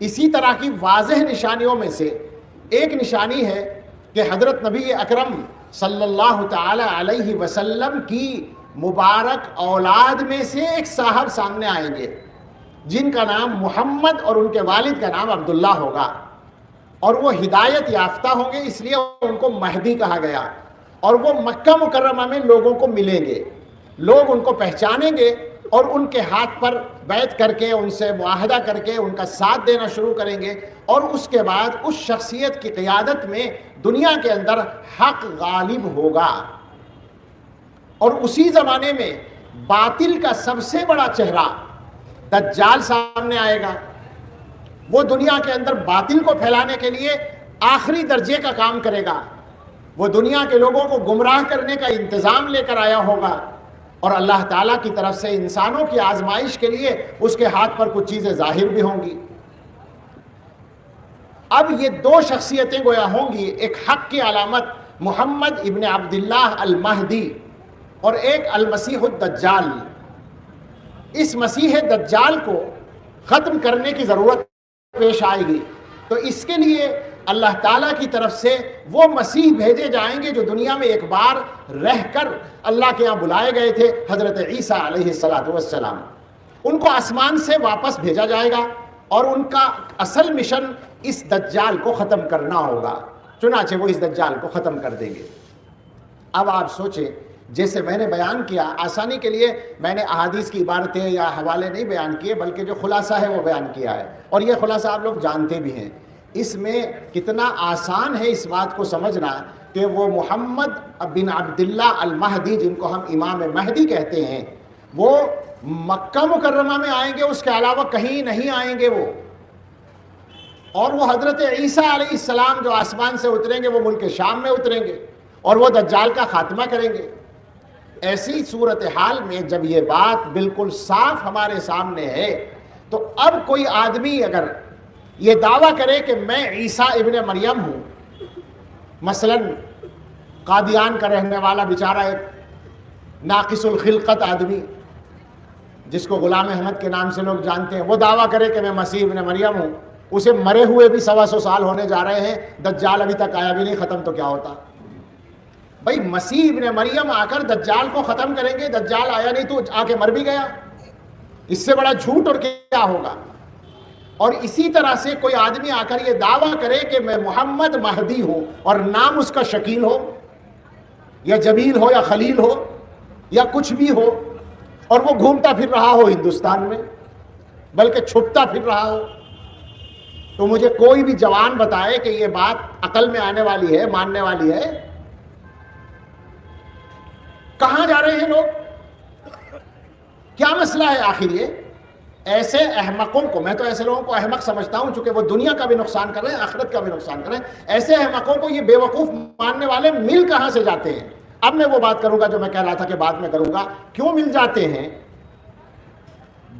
اسی طرح کی واضح نشانیوں میں سے ایک نشانی ہے کہ حضرت نبی اکرم صلی اللہ تعالی علیہ وسلم کی مبارک اولاد میں سے ایک صاحب سامنے آئیں گے جن کا نام محمد اور ان کے والد کا نام عبداللہ ہوگا، اور وہ ہدایت یافتہ ہوں گے، اس لیے ان کو مہدی کہا گیا، اور وہ مکہ مکرمہ میں لوگوں کو ملیں گے، لوگ ان کو پہچانیں گے اور ان کے ہاتھ پر بیعت کر کے، ان سے معاہدہ کر کے ان کا ساتھ دینا شروع کریں گے، اور اس کے بعد اس شخصیت کی قیادت میں دنیا کے اندر حق غالب ہوگا، اور اسی زمانے میں باطل کا سب سے بڑا چہرہ دجال سامنے آئے گا۔ وہ دنیا کے اندر باطل کو پھیلانے کے لیے آخری درجے کا کام کرے گا، وہ دنیا کے لوگوں کو گمراہ کرنے کا انتظام لے کر آیا ہوگا، اور اللہ تعالیٰ کی طرف سے انسانوں کی آزمائش کے لیے اس کے ہاتھ پر کچھ چیزیں ظاہر بھی ہوں گی۔ اب یہ دو شخصیتیں گویا ہوں گی، ایک حق کی علامت محمد ابن عبداللہ المہدی اور ایک المسیح الدجال۔ اس مسیح دجال کو ختم کرنے کی ضرورت پیش آئے گی، تو اس کے لیے اللہ تعالیٰ کی طرف سے وہ مسیح بھیجے جائیں گے جو دنیا میں ایک بار رہ کر اللہ کے یہاں بلائے گئے تھے، حضرت عیسیٰ علیہ السلام۔ ان کو آسمان سے واپس بھیجا جائے گا اور ان کا اصل مشن اس دجال کو ختم کرنا ہوگا، چنانچہ وہ اس دجال کو ختم کر دیں گے۔ اب آپ سوچیں، جیسے میں نے بیان کیا، آسانی کے لیے میں نے احادیث کی عبارتیں یا حوالے نہیں بیان کیے، بلکہ جو خلاصہ ہے وہ بیان کیا ہے، اور یہ خلاصہ آپ لوگ جانتے بھی ہیں۔ اس میں کتنا آسان ہے اس بات کو سمجھنا کہ وہ محمد بن عبداللہ المہدی، جن کو ہم امام مہدی کہتے ہیں، وہ مکہ مکرمہ میں آئیں گے، اس کے علاوہ کہیں نہیں آئیں گے وہ، اور وہ حضرت عیسیٰ علیہ السلام جو آسمان سے اتریں گے وہ ملک شام میں اتریں گے، اور وہ دجال کا خاتمہ کریں گے۔ ایسی صورتحال میں جب یہ بات بالکل صاف ہمارے سامنے ہے، تو اب کوئی آدمی اگر یہ دعویٰ کرے کہ میں عیسیٰ ابن مریم ہوں، مثلا قادیان کا رہنے والا بیچارہ ایک ناقص الخلقت آدمی جس کو غلام احمد کے نام سے لوگ جانتے ہیں، وہ دعویٰ کرے کہ میں مسیح ابن مریم ہوں، اسے مرے ہوئے بھی 125 سال ہونے جا رہے ہیں، دجال ابھی تک آیا بھی نہیں، ختم تو کیا ہوتا؟ بھائی مسیح ابن مریم آ کر دجال کو ختم کریں گے، دجال آیا نہیں تو آ کے مر بھی گیا، اس سے بڑا جھوٹ اور کیا ہوگا؟ اور اسی طرح سے کوئی آدمی آ کر یہ دعویٰ کرے کہ میں محمد مہدی ہوں، اور نام اس کا شکیل ہو یا جمیل ہو یا خلیل ہو یا کچھ بھی ہو، اور وہ گھومتا پھر رہا ہو ہندوستان میں، بلکہ چھپتا پھر رہا ہو، تو مجھے کوئی بھی جوان بتائے کہ یہ بات عقل میں آنے والی ہے، ماننے والی ہے؟ کہاں جا رہے ہیں لوگ؟ کیا مسئلہ ہے آخر؟ یہ ایسے احمقوں کو، میں تو ایسے لوگوں کو احمق سمجھتا ہوں چونکہ وہ دنیا کا بھی نقصان کر رہے ہیں، آخرت کا بھی نقصان کر رہے ہیں، ایسے احمقوں کو یہ بے وقوف ماننے والے مل کہاں سے جاتے ہیں؟ اب میں وہ بات کروں گا جو میں کہہ رہا تھا کہ بعد میں کروں گا۔ کیوں مل جاتے ہیں؟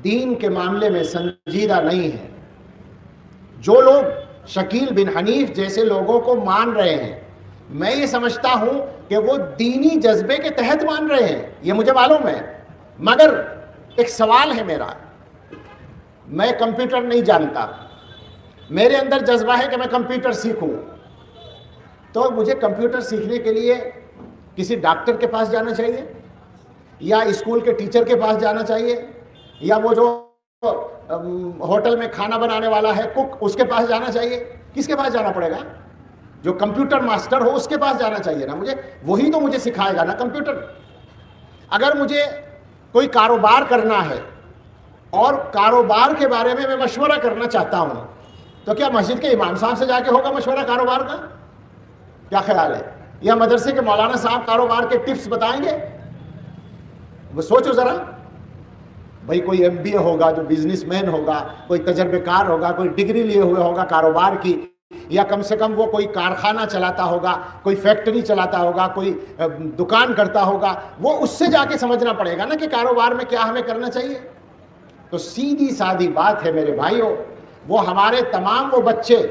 دین کے معاملے میں سنجیدہ نہیں ہے۔ جو لوگ شکیل بن حنیف جیسے لوگوں کو مان رہے ہیں، میں یہ سمجھتا ہوں کہ وہ دینی جذبے کے تحت مان رہے ہیں، یہ مجھے معلوم ہے، مگر ایک سوال ہے میرا، میں کمپیوٹر نہیں جانتا، میرے اندر جذبہ ہے کہ میں کمپیوٹر سیکھوں، تو مجھے کمپیوٹر سیکھنے کے لیے کسی ڈاکٹر کے پاس جانا چاہیے، یا اسکول کے ٹیچر کے پاس جانا چاہیے، یا وہ جو ہوٹل میں کھانا بنانے والا ہے کک، اس کے پاس جانا چاہیے؟ کس کے پاس جانا پڑے گا؟ جو کمپیوٹر ماسٹر ہو اس کے پاس جانا چاہیے نا مجھے، وہی تو مجھے سکھائے گا نا کمپیوٹر۔ اگر مجھے کوئی کاروبار کرنا ہے اور کاروبار کے بارے میں مشورہ کرنا چاہتا ہوں، تو کیا مسجد کے امام صاحب سے جا کے ہوگا مشورہ کاروبار کا؟ کیا خیال ہے؟ یا مدرسے کے مولانا صاحب کاروبار کے ٹپس بتائیں گے؟ وہ سوچو ذرا، بھائی کوئی ایم بی اے ہوگا جو بزنس مین ہوگا، کوئی تجربے کار ہوگا، کوئی ڈگری لیے ہوئے ہوگا کاروبار کی، یا کم سے کم وہ کوئی کارخانہ چلاتا ہوگا، کوئی فیکٹری چلاتا ہوگا، کوئی دکان کرتا ہوگا، وہ اس سے جا کے سمجھنا پڑے گا نا کہ کاروبار میں کیا ہمیں کرنا چاہیے۔ تو سیدھی سادی بات ہے میرے بھائیوں، وہ ہمارے تمام وہ بچے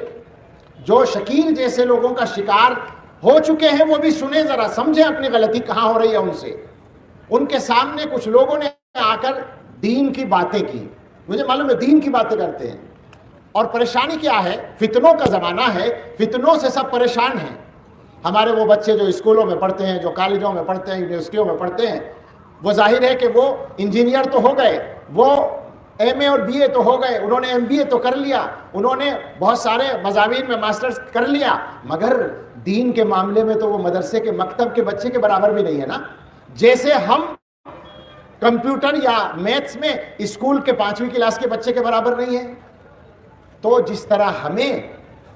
جو شکیل جیسے لوگوں کا شکار ہو چکے ہیں، وہ بھی سنیں ذرا، سمجھیں اپنی غلطی کہاں ہو رہی ہے ان سے۔ ان کے سامنے کچھ لوگوں نے آ کر دین کی باتیں کی، مجھے معلوم ہے دین کی باتیں کرتے ہیں، اور پریشانی کیا ہے؟ فتنوں کا زمانہ ہے، فتنوں سے سب پریشان ہیں. ہمارے وہ بچے جو اسکولوں میں پڑھتے ہیں، جو کالجوں میں پڑھتے ہیں، یونیورسٹیوں میں پڑھتے ہیں، وہ ظاہر ہے کہ وہ انجینئر تو ہو گئے، وہ ایم اے اور بی اے تو ہو گئے، انہوں نے ایم بی اے تو کر لیا، انہوں نے بہت سارے مضامین میں ماسٹرز کر لیا، مگر دین کے معاملے میں تو وہ مدرسے کے مکتب کے بچے کے برابر بھی نہیں ہے نا. جیسے ہم کمپیوٹر یا میتھس میں اسکول کے 5ویں کلاس کے بچے کے برابر نہیں ہے، تو جس طرح ہمیں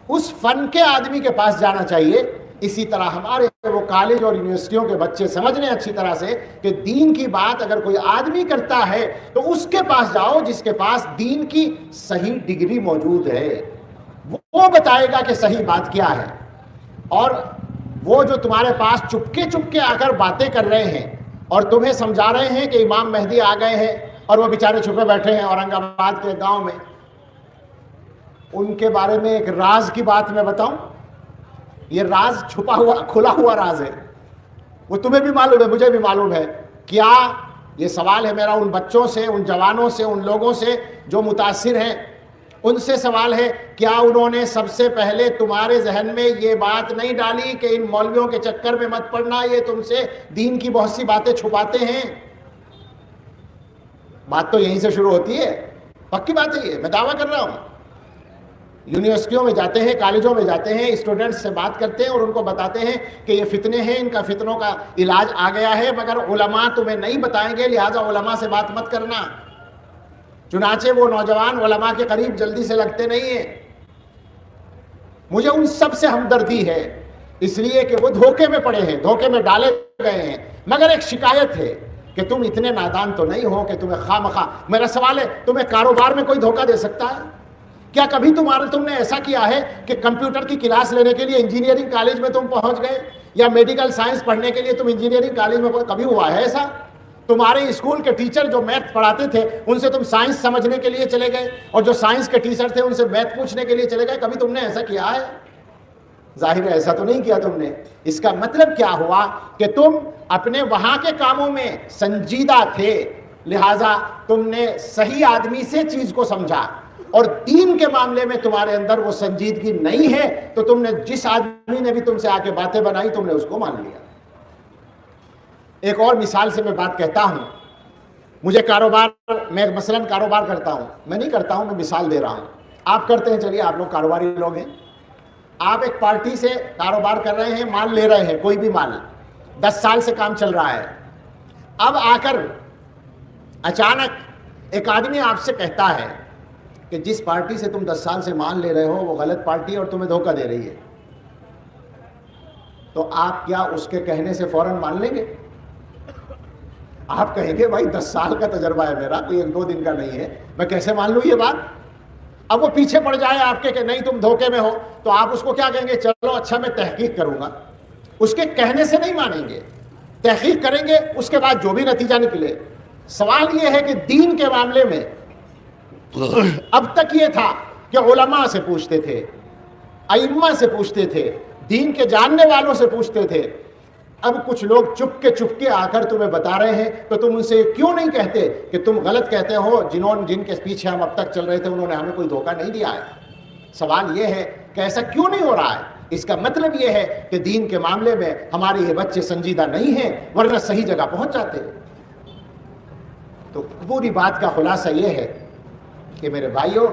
اس فن کے آدمی کے پاس جانا چاہیے، اسی طرح ہمارے وہ کالج اور یونیورسٹیوں کے بچے سمجھ لیں اچھی طرح سے کہ دین کی بات اگر کوئی آدمی کرتا ہے تو اس کے پاس جاؤ جس کے پاس دین کی صحیح ڈگری موجود ہے، وہ بتائے گا کہ صحیح بات کیا ہے. اور وہ جو تمہارے پاس چپکے آ کر باتیں کر رہے ہیں اور تمہیں سمجھا رہے ہیں کہ امام مہدی آ گئے ہیں اور وہ بیچارے چھپے بیٹھے ہیں اورنگ آباد کے گاؤں میں، ان کے بارے میں ایک راز کی بات میں بتاؤں. یہ راز چھپا ہوا کھلا ہوا راز ہے، وہ تمہیں بھی معلوم ہے، مجھے بھی معلوم ہے. کیا یہ سوال ہے میرا ان بچوں سے، ان جوانوں سے، ان لوگوں سے جو متاثر ہیں، ان سے سوال ہے کیا انہوں نے سب سے پہلے تمہارے ذہن میں یہ بات نہیں ڈالی کہ ان مولویوں کے چکر میں مت پڑنا، یہ تم سے دین کی بہت سی باتیں چھپاتے ہیں؟ بات تو یہیں سے شروع ہوتی ہے، پکی بات ہے، یہ میں دعویٰ کر رہا ہوں. یونیورسٹیوں میں جاتے ہیں، کالجوں میں جاتے ہیں، اسٹوڈنٹس سے بات کرتے ہیں اور ان کو بتاتے ہیں کہ یہ فتنے ہیں، ان کا فتنوں کا علاج آ گیا ہے، مگر علماء تمہیں نہیں بتائیں گے، لہٰذا علماء سے بات مت کرنا. چنانچہ وہ نوجوان علماء کے قریب جلدی سے لگتے نہیں ہیں. مجھے ان سب سے ہمدردی ہے، اس لیے کہ وہ دھوکے میں پڑے ہیں، دھوکے میں ڈالے گئے ہیں. مگر ایک شکایت ہے کہ تم اتنے نادان تو نہیں ہو کہ تمہیں خواہ مخواہ. میرا سوال ہے، تمہیں کاروبار میں کوئی دھوکہ دے سکتا ہے؟ کیا کبھی تم نے ایسا کیا ہے کہ کمپیوٹر کی کلاس لینے کے لیے انجینئرنگ کالج میں تم پہنچ گئے، یا میڈیکل سائنس پڑھنے کے لیے تم انجینئرنگ کالج میں کبھی ہوا ہے ایسا؟ تمہارے اسکول کے ٹیچر جو میتھ پڑھاتے تھے ان سے تم سائنس سمجھنے کے لیے چلے گئے، اور جو سائنس کے ٹیچر تھے ان سے میتھ پوچھنے کے لیے چلے گئے. کبھی تم نے ایسا کیا ہے؟ ظاہر ہے ایسا تو نہیں کیا تم نے. اس کا مطلب کیا ہوا کہ تم اپنے وہاں کے کاموں میں سنجیدہ تھے، لہٰذا تم نے صحیح آدمی سے چیز کو سمجھا، اور دین کے معاملے میں تمہارے اندر وہ سنجیدگی نہیں ہے تو تم نے جس آدمی نے بھی تم سے آ کے باتیں بنائی تم نے اس کو مان لیا. ایک اور مثال سے میں بات کہتا ہوں. مجھے میں مثلاً کاروبار کرتا ہوں، میں نہیں کرتا ہوں، میں مثال دے رہا ہوں. آپ کرتے ہیں، چلیے آپ لوگ کاروباری لوگ ہیں. آپ ایک پارٹی سے کاروبار کر رہے ہیں، مال لے رہے ہیں، کوئی بھی مال، 10 سال سے کام چل رہا ہے. اب آ کر اچانک ایک آدمی آپ سے کہتا ہے کہ جس پارٹی سے تم 10 سال سے مال لے رہے ہو وہ غلط پارٹی ہے اور تمہیں دھوکہ دے رہی ہے. تو آپ کیا اس کے کہنے سے فوراً مان لیں گے؟ آپ کہیں گے بھائی 10 سال کا تجربہ ہے میرا، کوئی 1-2 دن کا نہیں ہے، میں کیسے مان لوں یہ بات؟ اب وہ پیچھے پڑ جائے آپ کے کہ نہیں تم دھوکے میں ہو، تو آپ اس کو کیا کہیں گے؟ چلو اچھا میں تحقیق کروں گا. اس کے کہنے سے نہیں مانیں گے، تحقیق کریں گے، اس کے بعد جو بھی نتیجہ نکلے. سوال یہ ہے کہ دین کے معاملے میں اب تک یہ تھا کہ علماء سے پوچھتے تھے، ائمہ سے پوچھتے تھے، دین کے جاننے والوں سے پوچھتے تھے. اب کچھ لوگ چپ کے آ کر تمہیں بتا رہے ہیں تو تم ان سے کیوں نہیں کہتے کہ تم غلط کہتے ہو، جن کے پیچھے ہم اب تک چل رہے تھے انہوں نے ہمیں کوئی دھوکہ نہیں دیا ہے. سوال یہ ہے کہ ایسا کیوں نہیں ہو رہا ہے؟ اس کا مطلب یہ ہے کہ دین کے معاملے میں ہمارے یہ بچے سنجیدہ نہیں ہیں، ورنہ صحیح جگہ پہنچ جاتے. تو پوری بات کا خلاصہ یہ ہے کہ میرے بھائیوں،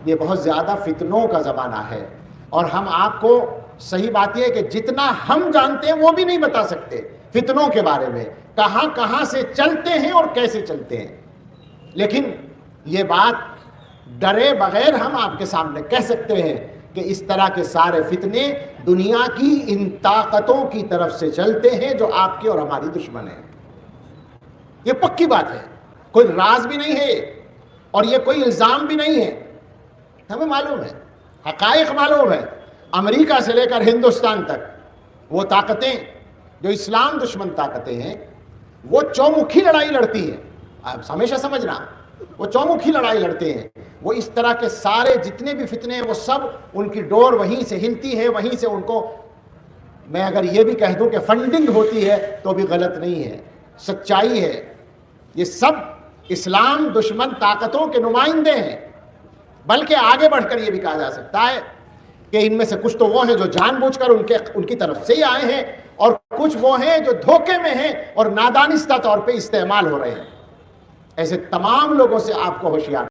یہ بہت زیادہ فتنوں کا زمانہ ہے، اور ہم آپ کو صحیح بات یہ ہے کہ جتنا ہم جانتے ہیں وہ بھی نہیں بتا سکتے فتنوں کے بارے میں، کہاں کہاں سے چلتے ہیں اور کیسے چلتے ہیں. لیکن یہ بات ڈرے بغیر ہم آپ کے سامنے کہہ سکتے ہیں کہ اس طرح کے سارے فتنے دنیا کی ان طاقتوں کی طرف سے چلتے ہیں جو آپ کی اور ہماری دشمن ہیں. یہ پکی بات ہے، کوئی راز بھی نہیں ہے اور یہ کوئی الزام بھی نہیں ہے. ہمیں معلوم ہے، حقائق معلوم ہے. امریکہ سے لے کر ہندوستان تک وہ طاقتیں جو اسلام دشمن طاقتیں ہیں وہ چومکھی لڑائی لڑتی ہیں. آپ ہمیشہ سمجھنا، وہ چومکھی لڑائی لڑتے ہیں. وہ اس طرح کے سارے جتنے بھی فتنے ہیں وہ سب ان کی ڈور وہیں سے ہلتی ہے، وہیں سے ان کو، میں اگر یہ بھی کہہ دوں کہ فنڈنگ ہوتی ہے تو بھی غلط نہیں ہے، سچائی ہے. یہ سب اسلام دشمن طاقتوں کے نمائندے ہیں. بلکہ آگے بڑھ کر یہ بھی کہا جا سکتا ہے کہ ان میں سے کچھ تو وہ ہیں جو جان بوجھ کر ان کی طرف سے ہی آئے ہیں، اور کچھ وہ ہیں جو دھوکے میں ہیں اور نادانستہ طور پہ استعمال ہو رہے ہیں۔ ایسے تمام لوگوں سے آپ کو ہوشیار